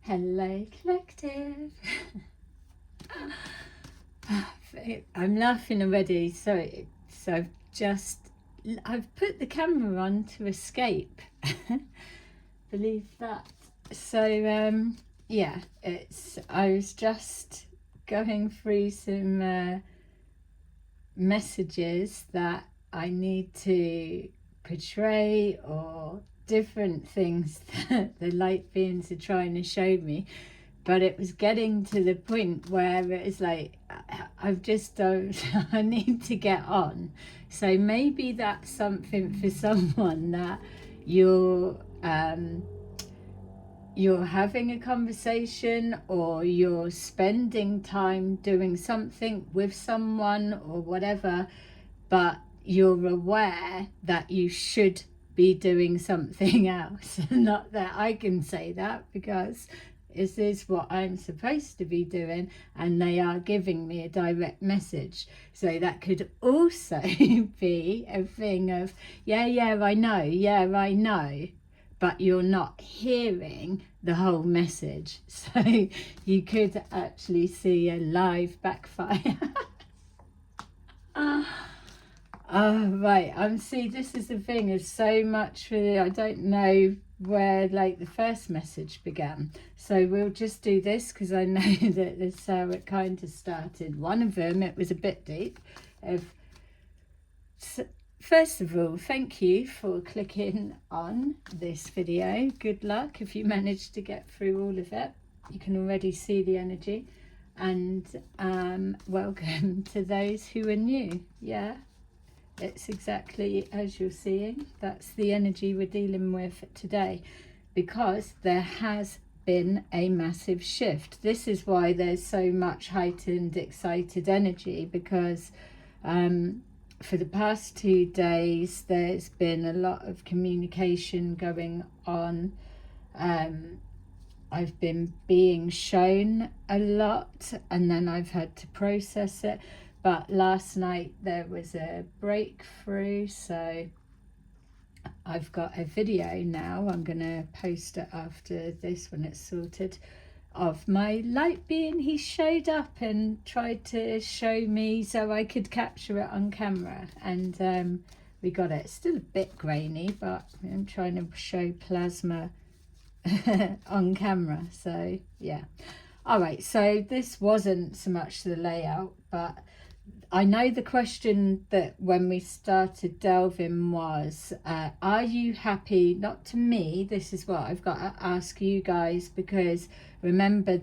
Hello, collective. I'm laughing already. So I've put the camera on to escape. Believe that. So yeah, I was just going through some messages that I need to portray, or different things that the light beings are trying to show me. But it was getting to the point where it was like, I've just don't, I need to get on. So maybe that's something for someone, that you're having a conversation, or you're spending time doing something with someone or whatever, but you're aware that you should be doing something else. Not that I can say that, because is this what I'm supposed to be doing, and they are giving me a direct message. So that could also be a thing of yeah I know, but you're not hearing the whole message. So you could actually see a live backfire. Oh, right. See, this is the thing, is so much for I don't know where like the first message began. So we'll just do this, because I know that this is how it kind of started. One of them, it was a bit deep. First of all, thank you for clicking on this video. Good luck if you managed to get through all of it. You can already see the energy. And welcome to those who are new. Yeah, it's exactly as you're seeing. That's the energy we're dealing with today, because there has been a massive shift. This is why there's so much heightened, excited energy, because for the past 2 days there's been a lot of communication going on. I've been being shown a lot, and then I've had to process it. But last night there was a breakthrough, so I've got a video now. I'm going to post it after this when it's sorted, of my light being. He showed up and tried to show me so I could capture it on camera, and we got it. It's still a bit grainy, but I'm trying to show plasma on camera. So yeah. All right, so this wasn't so much the layout, but I know the question that when we started delving was, are you happy? Not to me, this is what I've got to ask you guys, because remember,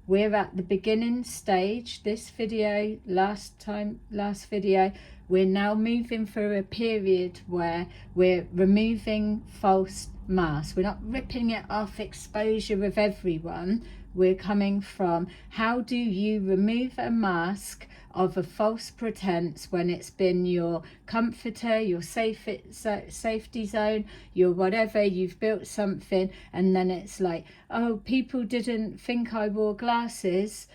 we're at the beginning stage. This video, last video, we're now moving through a period where we're removing false masks. We're not ripping it off, exposure with everyone. We're coming from, how do you remove a mask of a false pretense when it's been your comforter, your safety zone, your whatever, you've built something, and then it's like, oh, people didn't think I wore glasses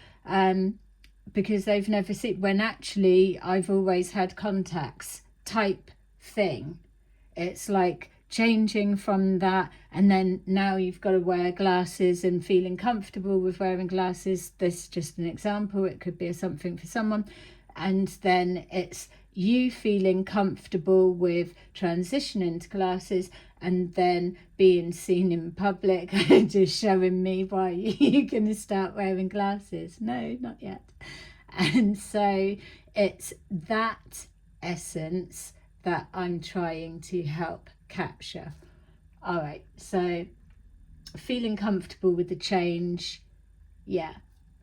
because they've never seen, when actually I've always had contacts type thing. It's like changing from that, and then now you've got to wear glasses and feeling comfortable with wearing glasses. This is just an example, it could be something for someone. And then it's you feeling comfortable with transitioning to glasses, and then being seen in public. Just showing me why you're going to start wearing glasses. No, not yet. And so it's that essence that I'm trying to help capture. All right, so feeling comfortable with the change. Yeah.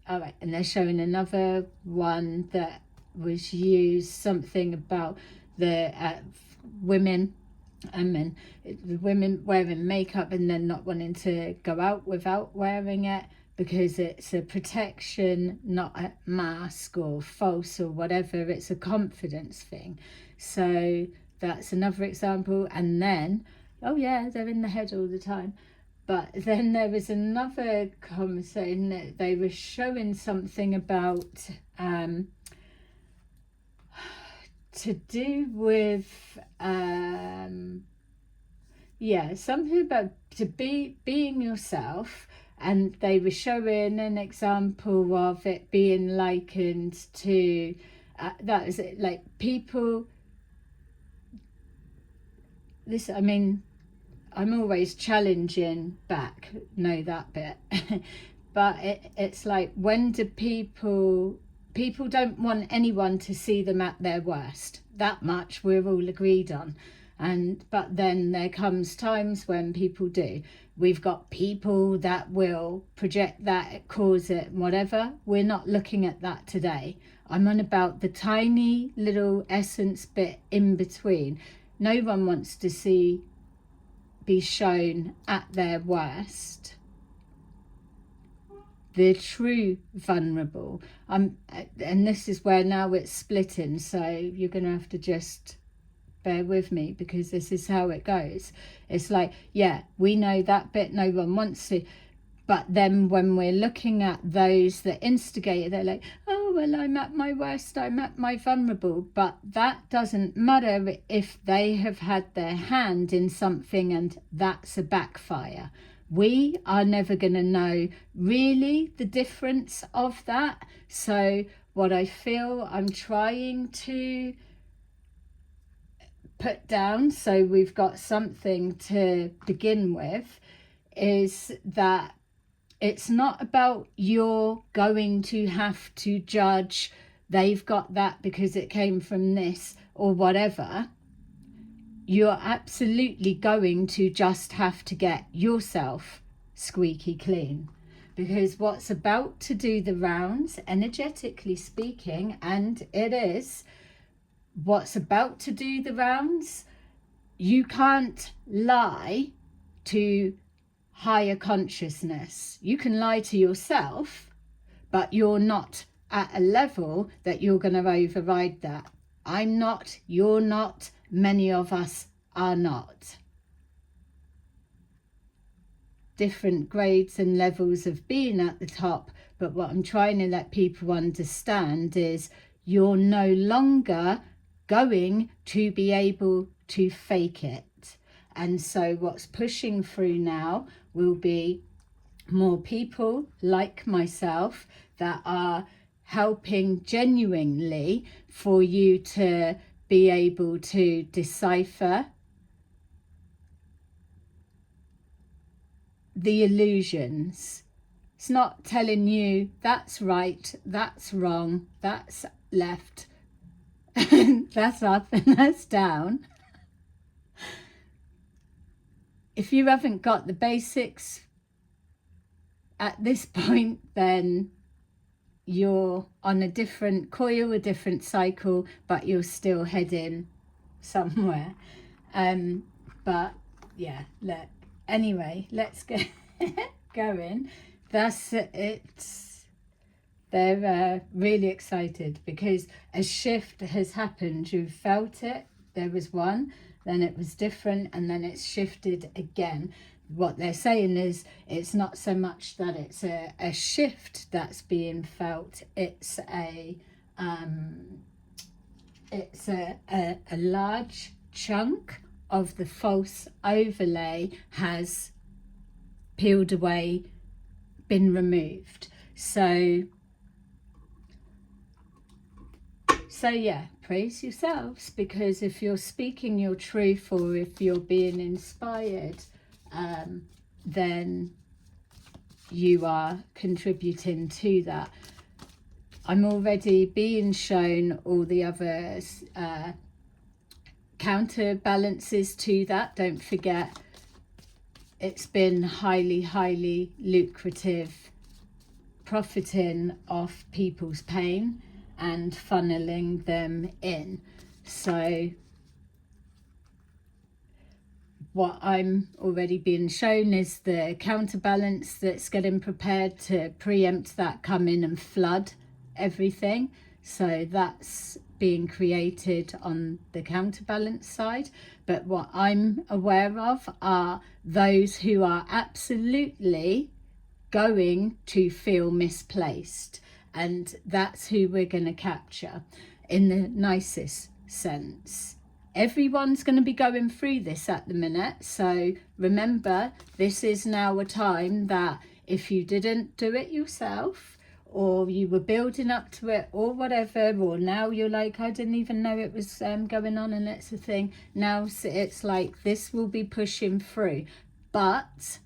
All right, and they're showing another one that was used, something about the women and men, the women wearing makeup and then not wanting to go out without wearing it, because it's a protection, not a mask or false or whatever. It's a confidence thing. So that's another example. And then, oh yeah, they're in the head all the time. But then there was another conversation that they were showing something about to do with something about being yourself, and they were showing an example of it being likened to that is it, like people. This, I mean, I'm always challenging back, know that bit. But it's like, when do people don't want anyone to see them at their worst. That much we're all agreed on. But then there comes times when people do. We've got people that will project that, cause it, whatever. We're not looking at that today. I'm on about the tiny little essence bit in between. No one wants to be shown at their worst. The true vulnerable. And this is where now it's splitting, so you're going to have to just bear with me, because this is how it goes. It's like, yeah, we know that bit, no one wants to. But then when we're looking at those that instigate, they're like, oh, well, I'm at my worst, I'm at my vulnerable. But that doesn't matter if they have had their hand in something and that's a backfire. We are never going to know really the difference of that. So what I feel I'm trying to put down, so we've got something to begin with, is that it's not about you're going to have to judge they've got that because it came from this or whatever. You're absolutely going to just have to get yourself squeaky clean, because what's about to do the rounds, energetically speaking, and it is what's about to do the rounds, you can't lie to higher consciousness. You can lie to yourself, but you're not at a level that you're going to override that. I'm not, you're not, many of us are not. Different grades and levels of being at the top, but what I'm trying to let people understand is you're no longer going to be able to fake it. And so what's pushing through now will be more people like myself that are helping genuinely for you to be able to decipher the illusions. It's not telling you that's right, that's wrong, that's left, that's up and that's down. If you haven't got the basics at this point, then you're on a different coil, a different cycle, but you're still heading somewhere. But yeah, anyway, let's get going. They're really excited because a shift has happened. You've felt it. There was one, then it was different, and then it's shifted again. What they're saying is it's not so much that it's a shift that's being felt, it's a large chunk of the false overlay has peeled away, been removed. So yeah, praise yourselves, because if you're speaking your truth or if you're being inspired, then you are contributing to that. I'm already being shown all the other counterbalances to that. Don't forget, it's been highly lucrative, profiting off people's pain and funneling them in. So what I'm already being shown is the counterbalance that's getting prepared to preempt that, come in and flood everything. So that's being created on the counterbalance side. But what I'm aware of are those who are absolutely going to feel misplaced. And that's who we're going to capture in the nicest sense. everyone's going to be going through this at the minute. So remember, this is now a time that if you didn't do it yourself, or you were building up to it, or whatever, or now you're like, I didn't even know it was going on and it's a thing. Now it's like this will be pushing through. But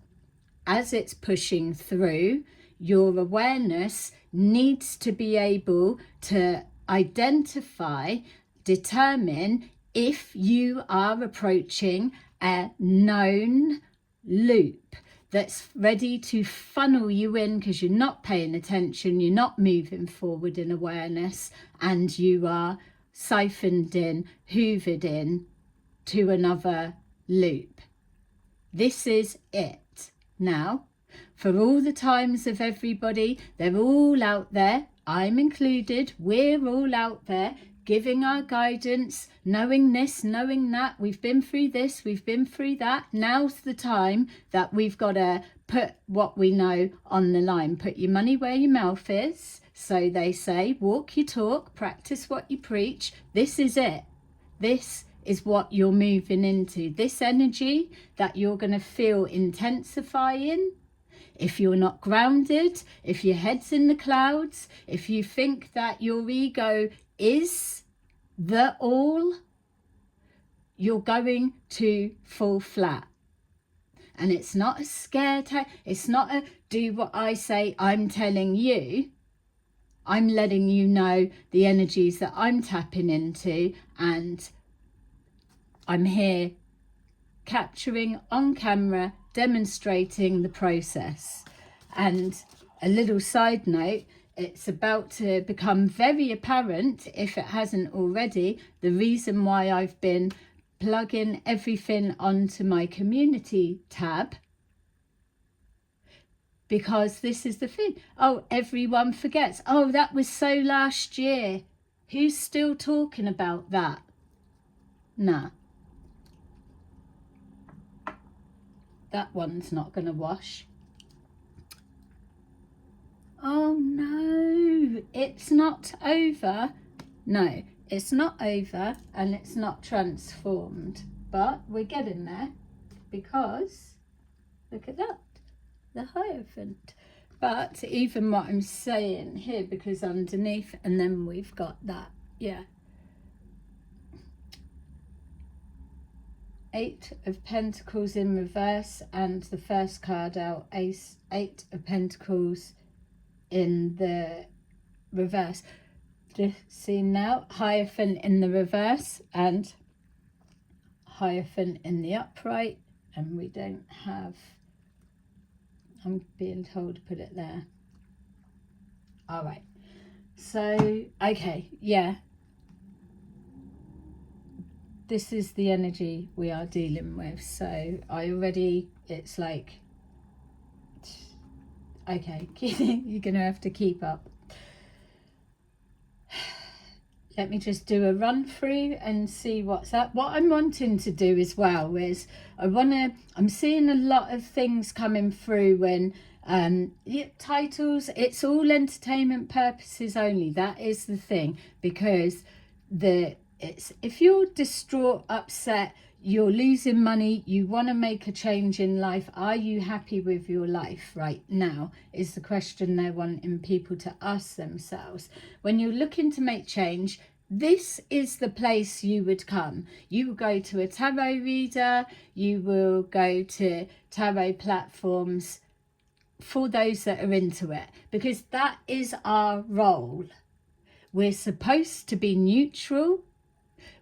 as it's pushing through, your awareness needs to be able to identify, determine if you are approaching a known loop that's ready to funnel you in because you're not paying attention, you're not moving forward in awareness, and you are siphoned in, hoovered in to another loop. This is it. Now, for all the times of everybody, they're all out there, I'm included, we're all out there, giving our guidance, knowing this, knowing that, we've been through this, we've been through that. Now's the time that we've got to put what we know on the line. Put your money where your mouth is. So they say, walk your talk, practice what you preach. This is it. This is what you're moving into. This energy that you're going to feel intensifying. If you're not grounded, if your head's in the clouds, if you think that your ego is the all, you're going to fall flat. And it's not a scare it's not a do what I say, I'm telling you. I'm letting you know the energies that I'm tapping into, and I'm here capturing on camera, demonstrating the process. And a little side note, it's about to become very apparent, if it hasn't already, the reason why I've been plugging everything onto my community tab. Because this is the thing. Oh, everyone forgets. Oh, that was so last year. Who's still talking about that? Nah. That one's not going to wash. Oh no, it's not over. No, it's not over, and it's not transformed. But we're getting there, because look at that, the Hierophant. But even what I'm saying here, because underneath, and then we've got that, yeah. 8 of Pentacles in reverse, and the first card out, Ace, 8 of Pentacles in the reverse. Just see now, Hierophant in the reverse and Hierophant in the upright, and we don't have, I'm being told to put it there. All right, so okay, yeah, this is the energy we are dealing with. So I already, it's like, okay, you're gonna have to keep up. Let me just do a run through and see what's up. What I'm wanting to do as well is I'm seeing a lot of things coming through when titles, it's all entertainment purposes only. That is the thing, because if you're distraught, upset, you're losing money, you want to make a change in life, are you happy with your life right now, is the question they're wanting people to ask themselves. When you're looking to make change, this is the place you would come. You will go to a tarot reader, you will go to tarot platforms for those that are into it, because that is our role. We're supposed to be neutral.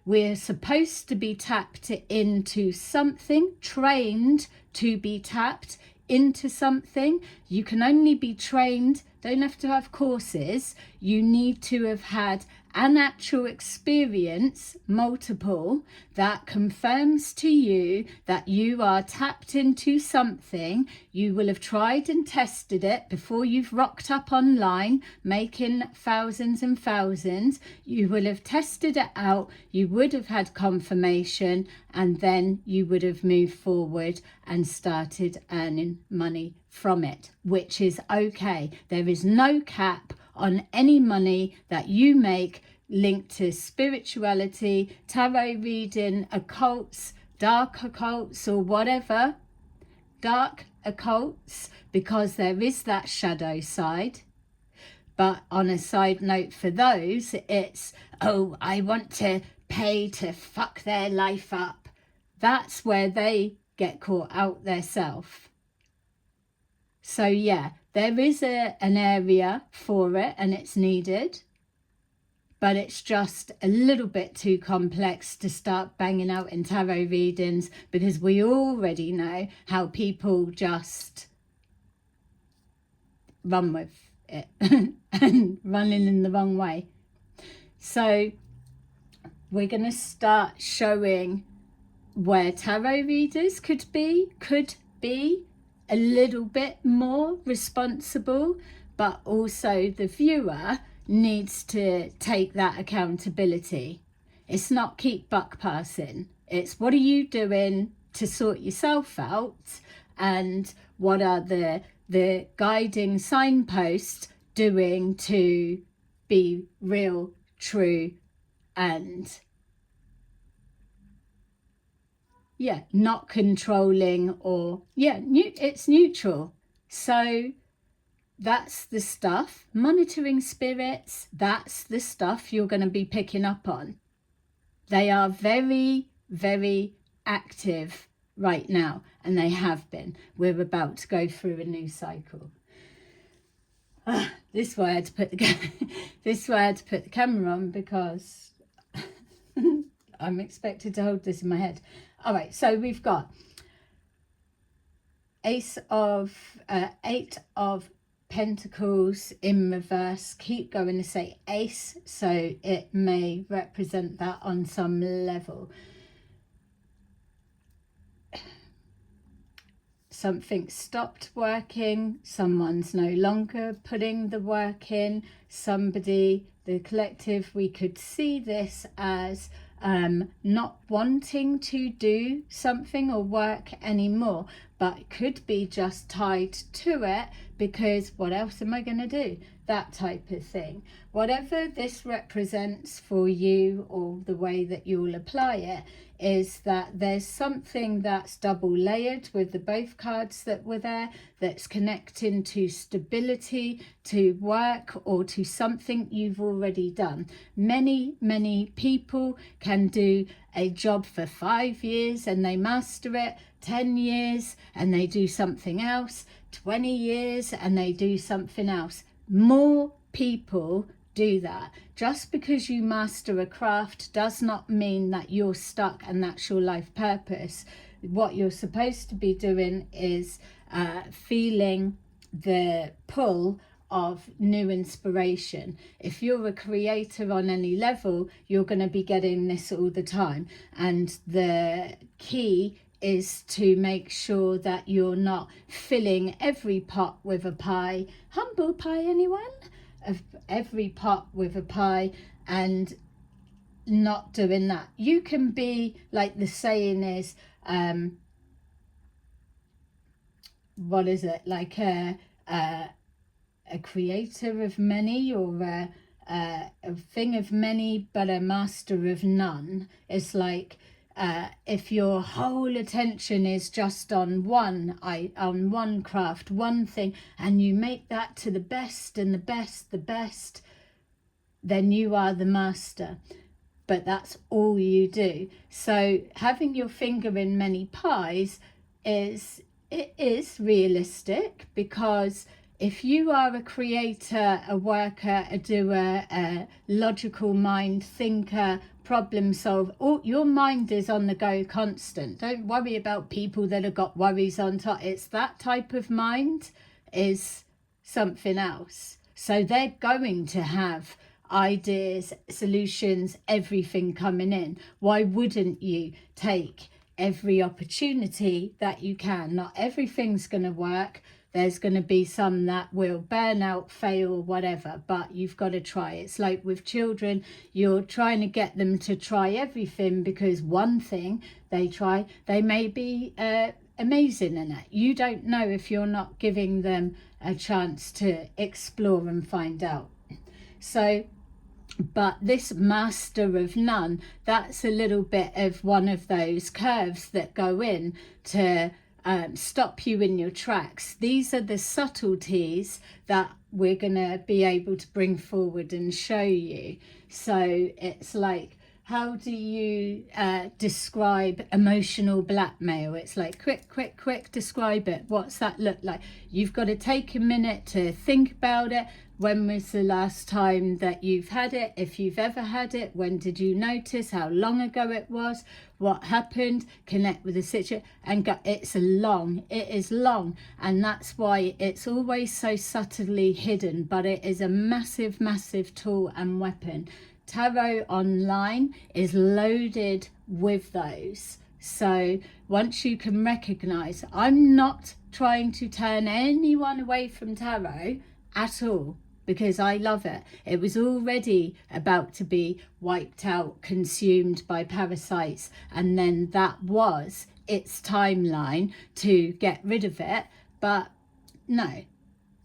We're supposed to be tapped into something, trained to be tapped into something. You can only be trained, don't have to have courses. You need to have had an actual experience, multiple, that confirms to you that you are tapped into something. You will have tried and tested it before you've rocked up online making thousands and thousands. You will have tested it out, you would have had confirmation, and then you would have moved forward and started earning money from it, which is okay. There is no cap on any money that you make linked to spirituality, tarot reading, occults, dark occults or whatever, dark occults, because there is that shadow side. But on a side note for those, it's, oh, I want to pay to fuck their life up. That's where they get caught out themselves. So yeah, there is an area for it and it's needed, but it's just a little bit too complex to start banging out in tarot readings, because we already know how people just run with it and running in the wrong way. So we're going to start showing where tarot readers could be a little bit more responsible, but also the viewer needs to take that accountability. It's not keep buck passing. It's what are you doing to sort yourself out, and what are the guiding signposts doing to be real, true, and yeah, not controlling, or yeah, it's neutral. So that's the stuff. Monitoring spirits, that's the stuff you're going to be picking up on. They are very, very active right now, and they have been. We're about to go through a new cycle. This is why I had to put the camera on, because I'm expected to hold this in my head. All right, so we've got Eight of Pentacles in reverse. Keep going to say Ace, so it may represent that on some level. Something stopped working, someone's no longer putting the work in, somebody, the collective, we could see this as not wanting to do something or work anymore, but it could be just tied to it because what else am I going to do? That type of thing. Whatever this represents for you, or the way that you'll apply it, is that there's something that's double layered with the both cards that were there, that's connecting to stability, to work, or to something you've already done. Many people can do a job for 5 years and they master it, 10 years and they do something else, 20 years and they do something else. More people do that. Just because you master a craft does not mean that you're stuck and that's your life purpose. What you're supposed to be doing is feeling the pull of new inspiration. If you're a creator on any level, you're going to be getting this all the time, and the key is to make sure that you're not filling every pot with a pie. Humble pie, anyone? Of every pot with a pie, and not doing that. You can be, like the saying is, what is it, like a creator of many, or a thing of many but a master of none. It's like if your whole attention is just on one craft, one thing, and you make that to the best and the best, then you are the master. But that's all you do. So having your finger in many pies is realistic, because if you are a creator, a worker, a doer, a logical mind, thinker, problem solver, your mind is on the go constant. Don't worry about people that have got worries on top. It's that type of mind is something else. So they're going to have ideas, solutions, everything coming in. Why wouldn't you take every opportunity that you can? Not everything's going to work. There's going to be some that will burn out, fail, whatever, but you've got to try. It's like with children, you're trying to get them to try everything, because one thing they try, they may be amazing in it. You don't know if you're not giving them a chance to explore and find out. So But this master of none, that's a little bit of one of those curves that go in to stop you in your tracks. These are the subtleties that we're going to be able to bring forward and show you. So it's like, how do you describe emotional blackmail? It's like, quick, describe it. What's that look like? You've got to take a minute to think about it. When was the last time that you've had it? If you've ever had it, when did you notice? How long ago it was? What happened? Connect with the situation and go. It is long, and that's why it's always so subtly hidden, but it is a massive tool and weapon. Tarot online is loaded with those. So once you can recognize, I'm not trying to turn anyone away from tarot at all, because I love it. It was already about to be wiped out, consumed by parasites, and then that was its timeline to get rid of it. But no,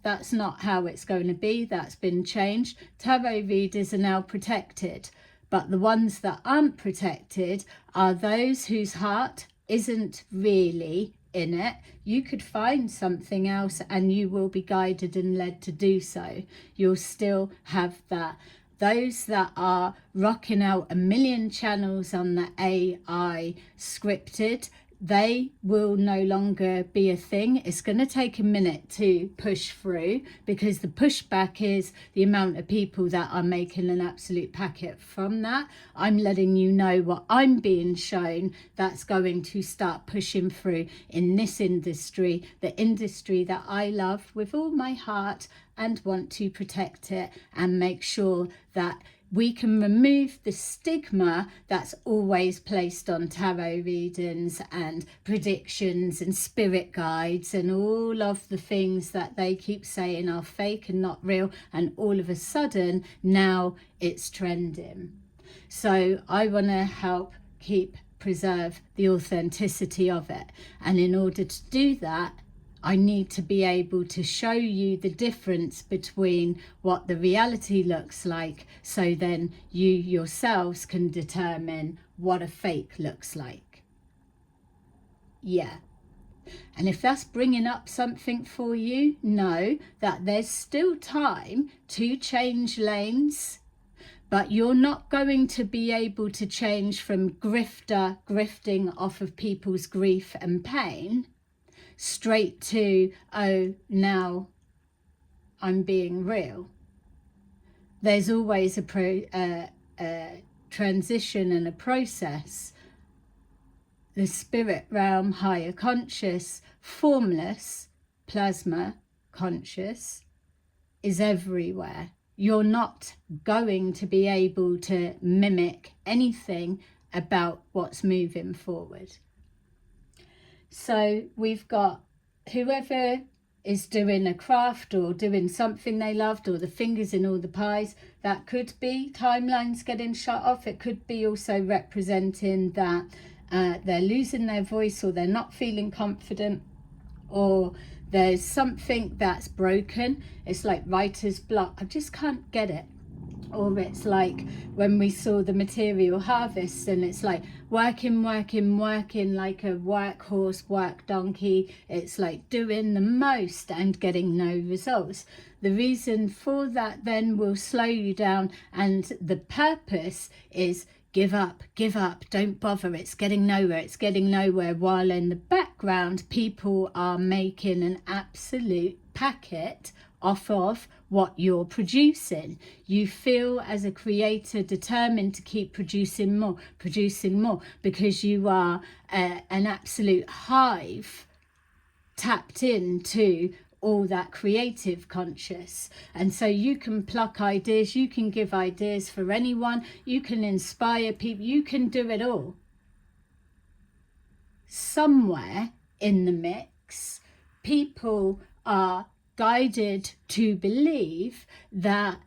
that's not how it's going to be. That's been changed. Tarot readers are now protected, but the ones that aren't protected are those whose heart isn't really in it. You could find something else and you will be guided and led to do so. You'll still have that. Those that are rocking out a million channels on the AI scripted, they will no longer be a thing. It's going to take a minute to push through, because the pushback is the amount of people that are making an absolute packet from that. I'm letting you know what I'm being shown that's going to start pushing through in this industry, the industry that I love with all my heart and want to protect it and make sure that we can remove the stigma that's always placed on tarot readings and predictions and spirit guides and all of the things that they keep saying are fake and not real, and all of a sudden now it's trending. So I want to help preserve the authenticity of it, and in order to do that, I need to be able to show you the difference between what the reality looks like, so then you yourselves can determine what a fake looks like. Yeah. And if that's bringing up something for you, know that there's still time to change lanes, but you're not going to be able to change from grifting off of people's grief and pain straight to, oh, now I'm being real. There's always a transition and a process. The spirit realm, higher conscious, formless, plasma conscious is everywhere. You're not going to be able to mimic anything about what's moving forward. So we've got whoever is doing a craft or doing something they loved, or the fingers in all the pies, that could be timelines getting shut off. It could be also representing that they're losing their voice, or they're not feeling confident, or there's something that's broken. It's like writer's block. I just can't get it. Or it's like when we saw the material harvest, and it's like working like a workhorse, work donkey. It's like doing the most and getting no results. The reason for that then will slow you down, and the purpose is give up, don't bother, it's getting nowhere, while in the background people are making an absolute packet off of what you're producing. You feel as a creator determined to keep producing more, because you are an absolute hive tapped into all that creative conscious. And so you can pluck ideas, you can give ideas for anyone, you can inspire people, you can do it all. Somewhere in the mix, people are guided to believe that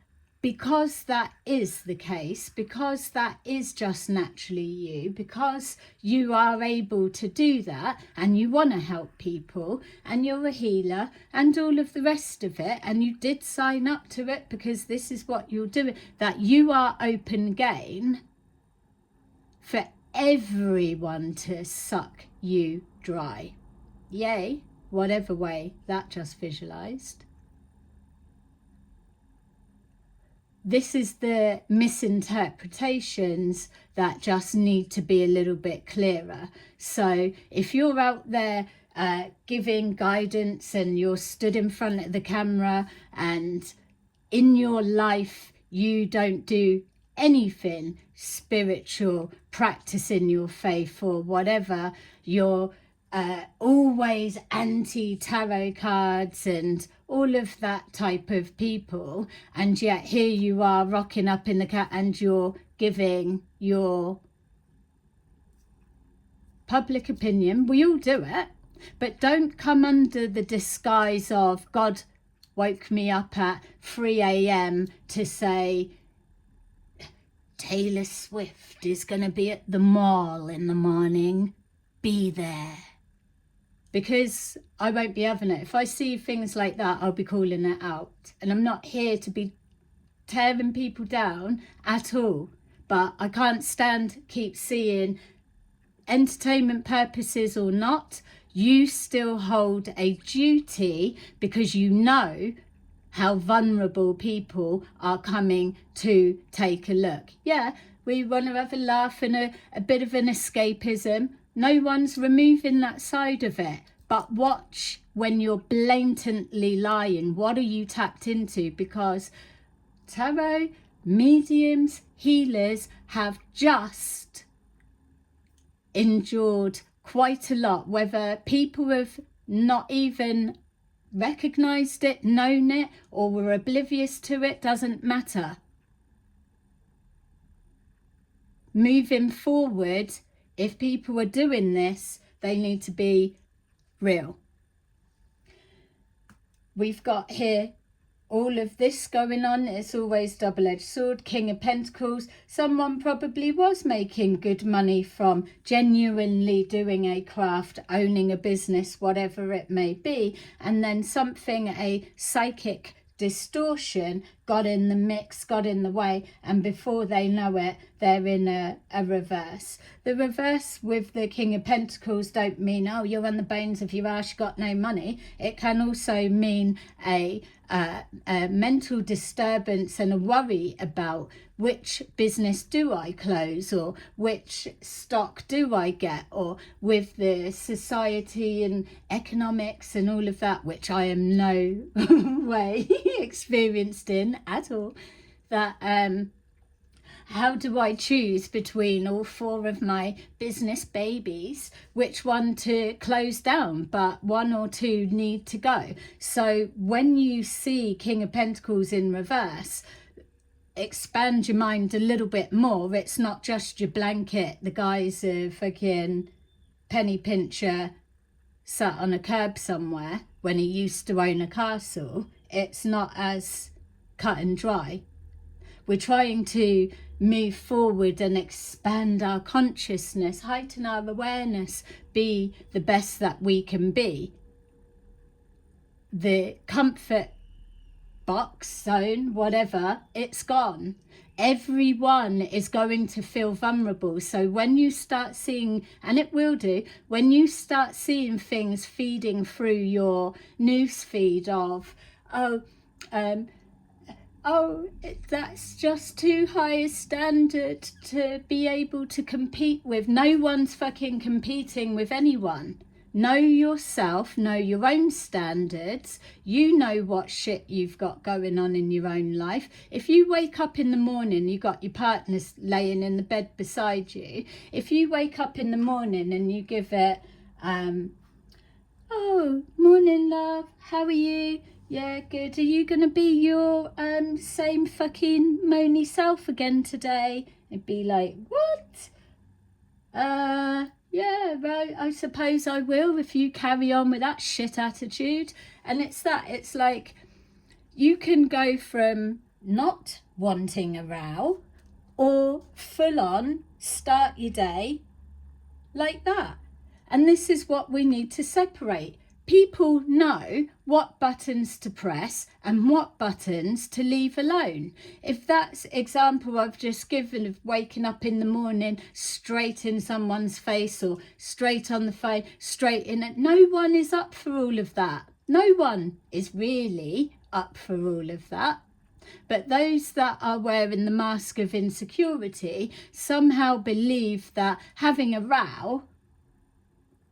because that is the case, because that is just naturally you, because you are able to do that and you want to help people and you're a healer and all of the rest of it, and you did sign up to it because this is what you're doing, that you are open game for everyone to suck you dry. Yay, whatever way that just visualized. This is the misinterpretations that just need to be a little bit clearer. So if you're out there giving guidance and you're stood in front of the camera and in your life you don't do anything spiritual, practicing your faith or whatever, you're always anti-tarot cards and all of that type of people, and yet here you are rocking up in the cat and you're giving your public opinion. We all do it, but don't come under the disguise of God woke me up at 3 a.m. to say Taylor Swift is going to be at the mall in the morning. Be there. Because I won't be having it. If I see things like that, I'll be calling it out. And I'm not here to be tearing people down at all. But I can't keep seeing, entertainment purposes or not, you still hold a duty, because you know how vulnerable people are coming to take a look. Yeah, we want to have a laugh and a bit of an escapism. No one's removing that side of it. But watch when you're blatantly lying. What are you tapped into? Because tarot, mediums, healers have just endured quite a lot. Whether people have not even recognized it, known it, or were oblivious to it, doesn't matter. Moving forward, if people are doing this, they need to be real. We've got here all of this going on. It's always double-edged sword. King of Pentacles. Someone probably was making good money from genuinely doing a craft, owning a business, whatever it may be, and then something, a psychic distortion, got in the mix, got in the way, and before they know it, they're in a reverse. The reverse with the King of Pentacles don't mean, oh, you're on the bones of your ass, you got no money. It can also mean a mental disturbance and a worry about which business do I close, or which stock do I get, or with the society and economics and all of that, which I am no way experienced in at all, that how do I choose between all 4 of my business babies, which one to close down, but 1 or 2 need to go? So when you see King of Pentacles in reverse, expand your mind a little bit more. It's not just your blanket, the guy's a fucking penny pincher sat on a curb somewhere when he used to own a castle. It's not as cut and dry. We're trying to move forward and expand our consciousness, heighten our awareness, be the best that we can be. The comfort box, zone, whatever, it's gone. Everyone is going to feel vulnerable. So when you start seeing, and it will do, when you start seeing things feeding through your news feed of, that's just too high a standard to be able to compete with. No one's fucking competing with anyone. Know yourself, know your own standards. You know what shit you've got going on in your own life. If you wake up in the morning, you got your partner laying in the bed beside you. If you wake up in the morning and you give it, oh, morning love, how are you? Yeah, good. Are you going to be your same fucking moany self again today? It'd be like, what? Yeah, right, I suppose I will if you carry on with that shit attitude. And it's like, you can go from not wanting a row, or full on start your day like that. And this is what we need to separate. People know what buttons to press and what buttons to leave alone. If that's example I've just given of waking up in the morning straight in someone's face or straight on the phone, straight in it, no one is up for all of that. No one is really up for all of that. But those that are wearing the mask of insecurity somehow believe that having a row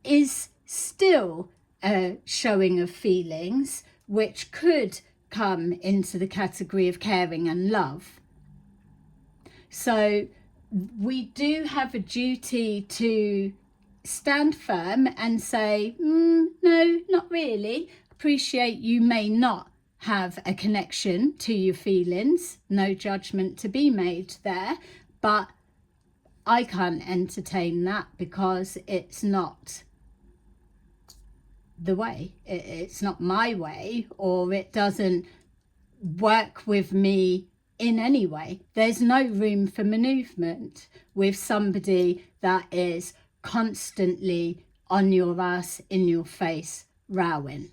is still a showing of feelings, which could come into the category of caring and love. So we do have a duty to stand firm and say, no, not really. Appreciate you may not have a connection to your feelings, no judgment to be made there, but I can't entertain that because it's not the way, it's not my way, or it doesn't work with me in any way. There's no room for maneuvement with somebody that is constantly on your ass, in your face, rowing.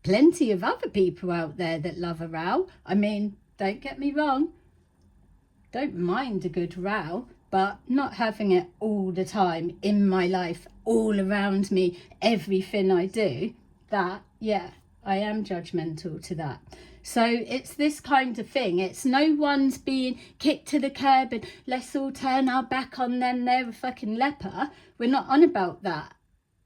Plenty of other people out there that love a row. I mean, don't get me wrong, don't mind a good row, but not having it all the time in my life, all around me, everything I do, that, yeah, I am judgmental to that. So it's this kind of thing. It's no one's being kicked to the curb and let's all turn our back on them, they're a fucking leper. We're not on about that.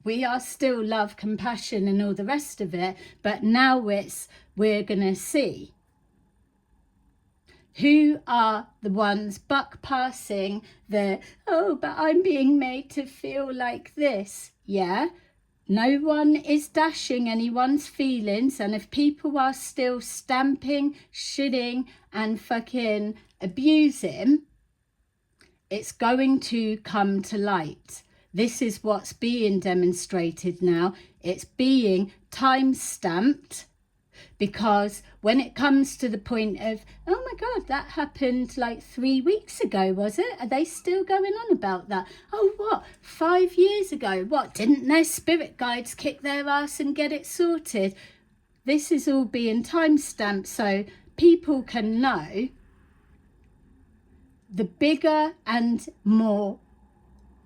We are still love, compassion and all the rest of it, but now it's, we're gonna see who are the ones buck passing the, oh, but I'm being made to feel like this. Yeah, no one is dashing anyone's feelings, and if people are still stamping, shitting and fucking abusing, it's going to come to light. This is what's being demonstrated now. It's being time-stamped, because when it comes to the point of, oh my God, that happened like 3 weeks ago, was it? Are they still going on about that? Oh, what, 5 years ago? What, didn't their spirit guides kick their ass and get it sorted? This is all being time-stamped so people can know the bigger and more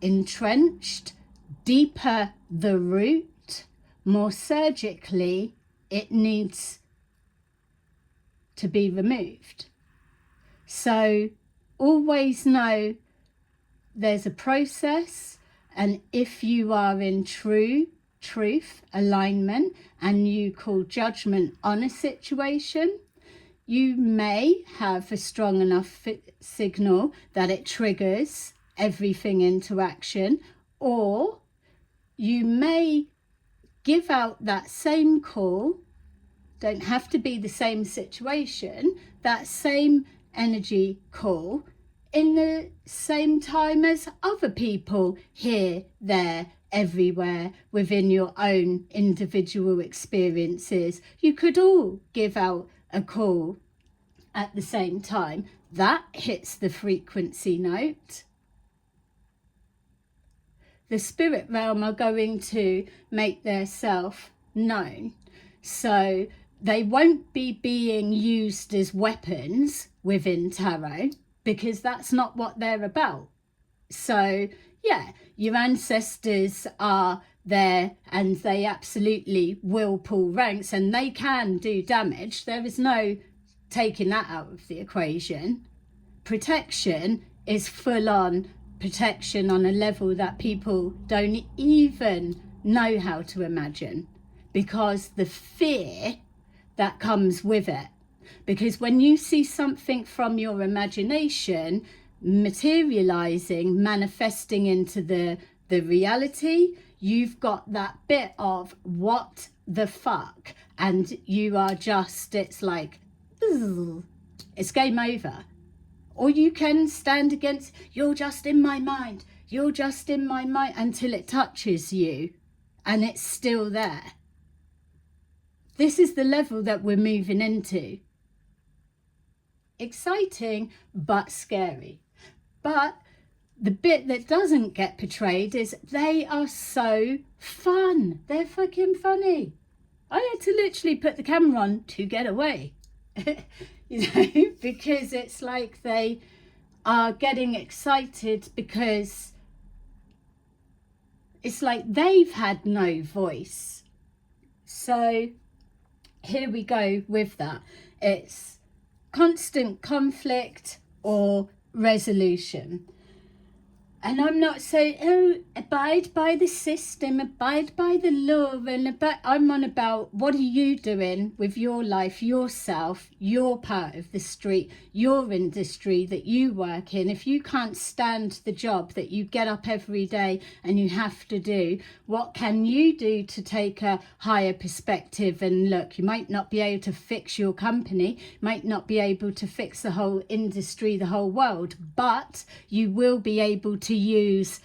entrenched, deeper the root, more surgically it needs to be removed. So always know there's a process, and if you are in truth, alignment, and you call judgment on a situation, you may have a strong enough signal that it triggers everything into action, or you may give out that same call, don't have to be the same situation, that same energy call in the same time as other people here, there, everywhere within your own individual experiences. You could all give out a call at the same time. That hits the frequency note. The spirit realm are going to make their self known. So they won't be being used as weapons within tarot, because that's not what they're about. So yeah, your ancestors are there and they absolutely will pull ranks and they can do damage. There is no taking that out of the equation. Protection is full on protection on a level that people don't even know how to imagine, because the fear that comes with it. Because when you see something from your imagination materializing, manifesting into the reality, you've got that bit of what the fuck, and you are just, it's like, it's game over. Or you can stand against, you're just in my mind, you're just in my mind, until it touches you and it's still there. This is the level that we're moving into. exciting but scary. But the bit that doesn't get portrayed is they are so fun. They're fucking funny. I had to literally put the camera on to get away. You know, because it's like they are getting excited because it's like they've had no voice. So here we go with that. It's constant conflict or resolution. And I'm not saying, oh, abide by the system, abide by the law, and I'm on about what are you doing with your life, yourself, your part of the street, your industry that you work in. If you can't stand the job that you get up every day and you have to do, what can you do to take a higher perspective and look? You might not be able to fix your company, might not be able to fix the whole industry, the whole world, but you will be able to use